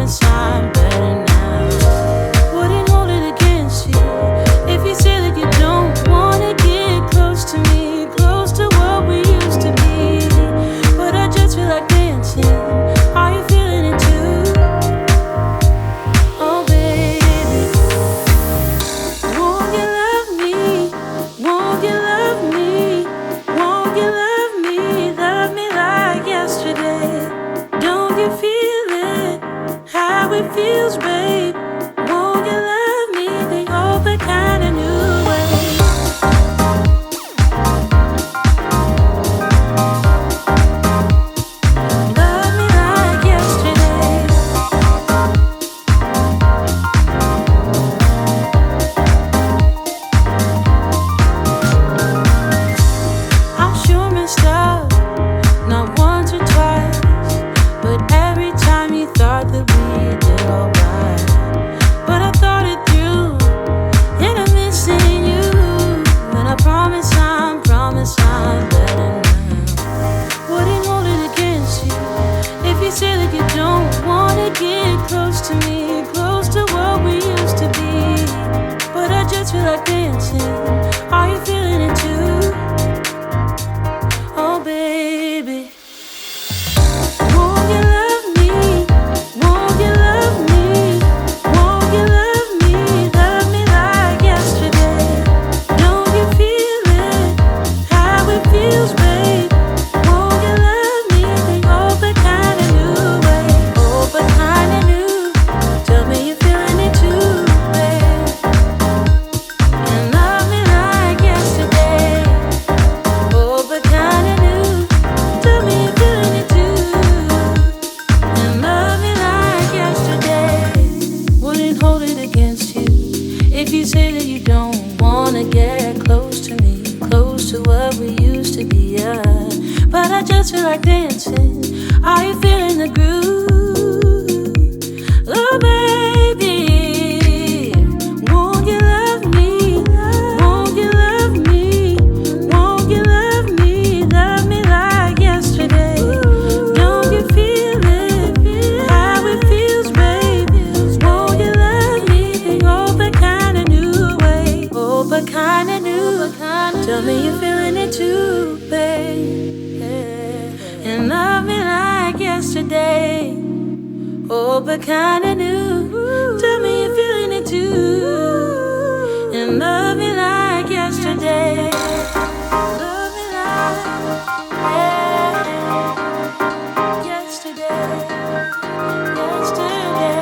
promise I'm better now. Wouldn't hold it against you if you say that you don't wanna get close to me, close to what we used to be. But I just feel like dancing. Are you feeling it too? Oh baby, won't you love me? Won't you love me? Won't you love me? Love me like yesterday. Don't you feel it? How it feels, babe. Won't you love me the open kind of new way? Love me like yesterday. I'm sure messed up, not once or twice, but every time you thought that we did alright. But I thought it through, and I'm missing you. And I promise I'm better now. Wouldn't hold it against you if you say that you don't wanna get close to me, close to what we used to be. But I just feel like dancing. Are you feeling it too? Oh baby, won't you love me? Won't you love me? Won't you love me? Love me like yesterday. Don't you feel it? How it feels, babe. Won't you love me the open kind of new way? Open kind of new. Tell me you're feeling it too, babe. And love me like yesterday. Open kind of new. Tell me you're feeling it too. And love me like yesterday. Wouldn't hold it against you if you say that you don't wanna get close to me, close to what we used to be. Yeah. But I just feel like dancing. Are you feeling the groove? Oh baby, won't you love me? Won't you love me? Won't you love me? Love me like yesterday. Don't you feel it? How it feels, babe. Won't you love me the open kind of new way? Open kind of new. Tell me you're feeling it too, babe. And love me like yesterday. Open kind of new. Tell me you're feeling it too. And love me like yesterday. Love me like yesterday. Yesterday.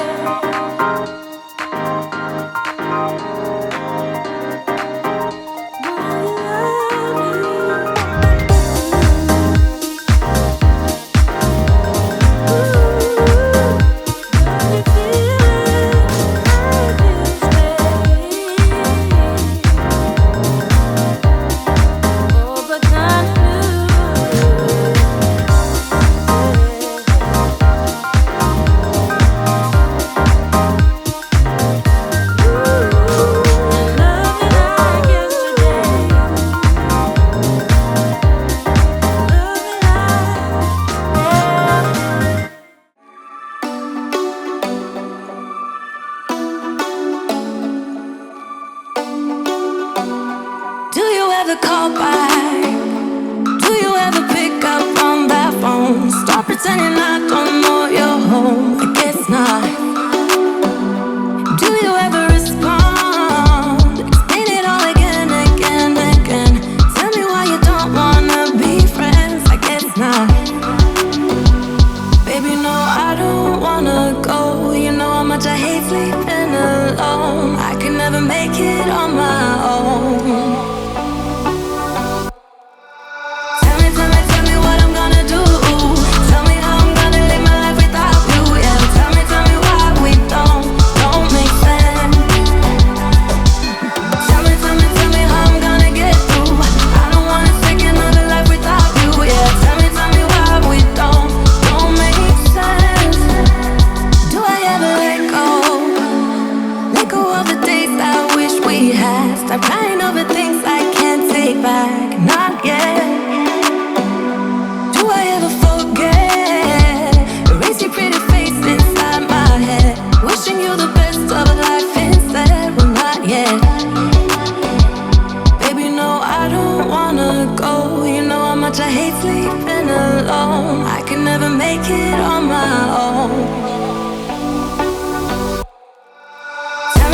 been alone. I can never make it on my own. Tell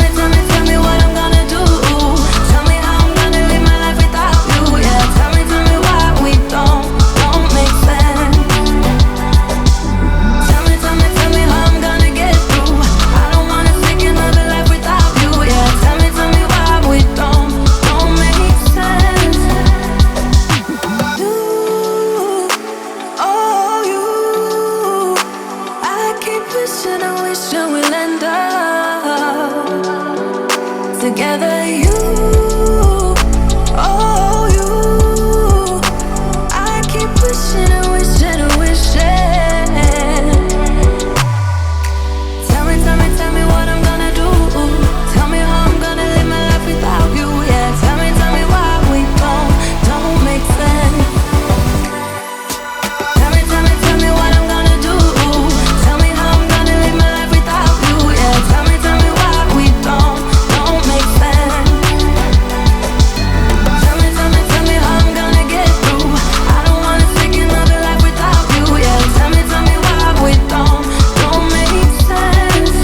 me what I'm gonna do. Tell me how I'm gonna live my life without you. Yeah, tell me why we don't make sense. Tell me how I'm gonna get through. I don't wanna take another life without you. Yeah, tell me why we don't make sense. You, oh you, I keep wishing we'll end up together. You, oh you, I keep wishing Tell me what I'm gonna do. Tell me how I'm gonna live my life without you. Yeah, tell me why we don't make sense. Tell me what I'm gonna do. Tell me how I'm gonna live my life without you. Yeah, tell me why we don't make sense. Tell me how I'm gonna get through. I don't wanna take another life without you. Yeah, tell me why we don't make sense.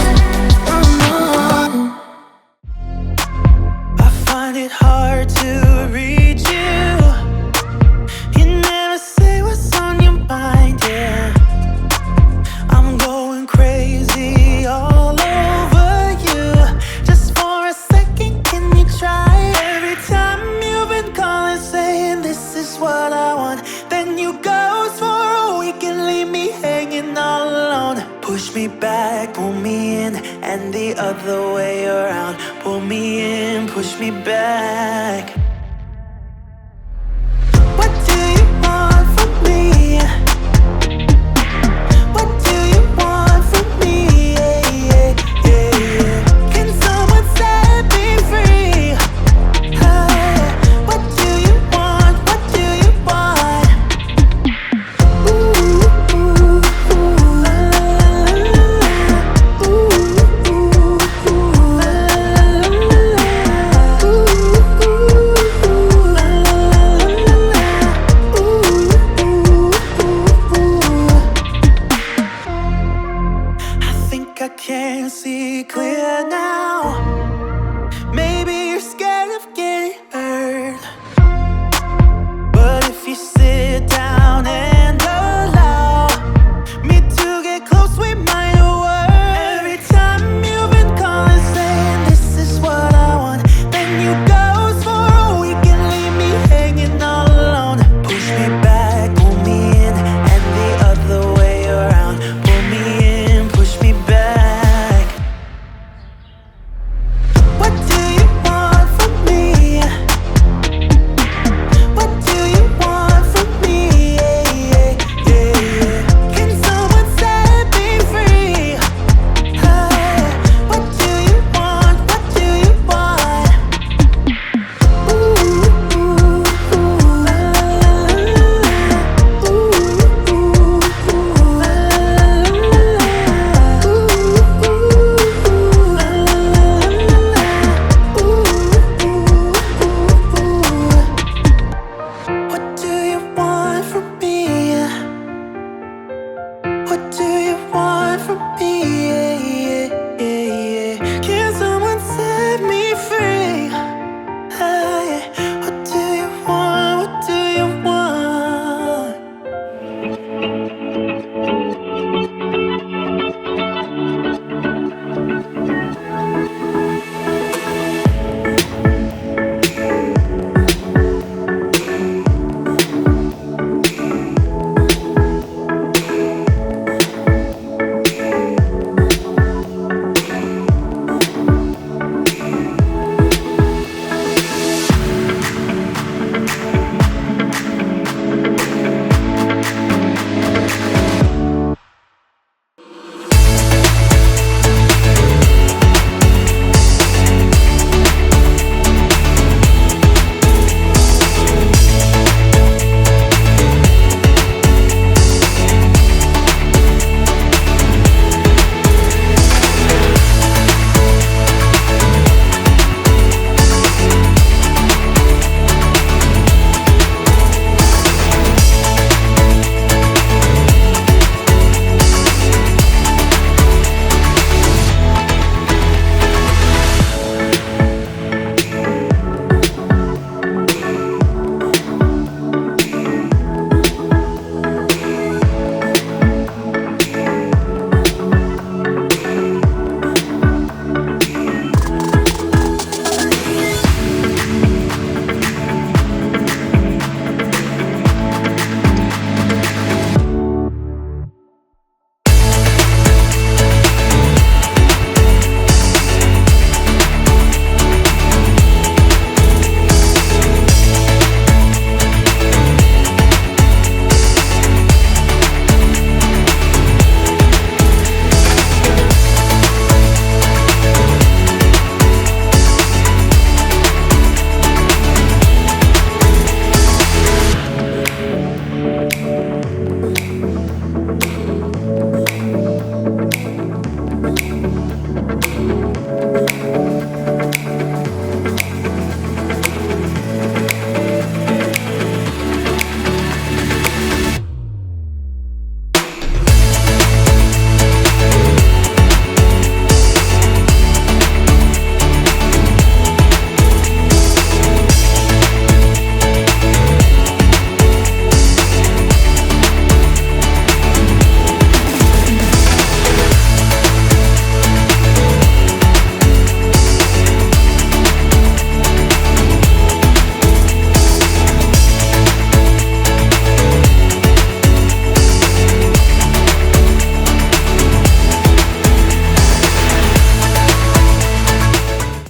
Oh no. I find it hard to read you. You never say what's on your mind, yeah. I'm going crazy all over you. Just for a second, can you try? Every time you've been calling, saying this is what I want, then you ghost for a week and leave me hanging all alone. Push me back, pull me in, and the other way around. Pull me in, push me back.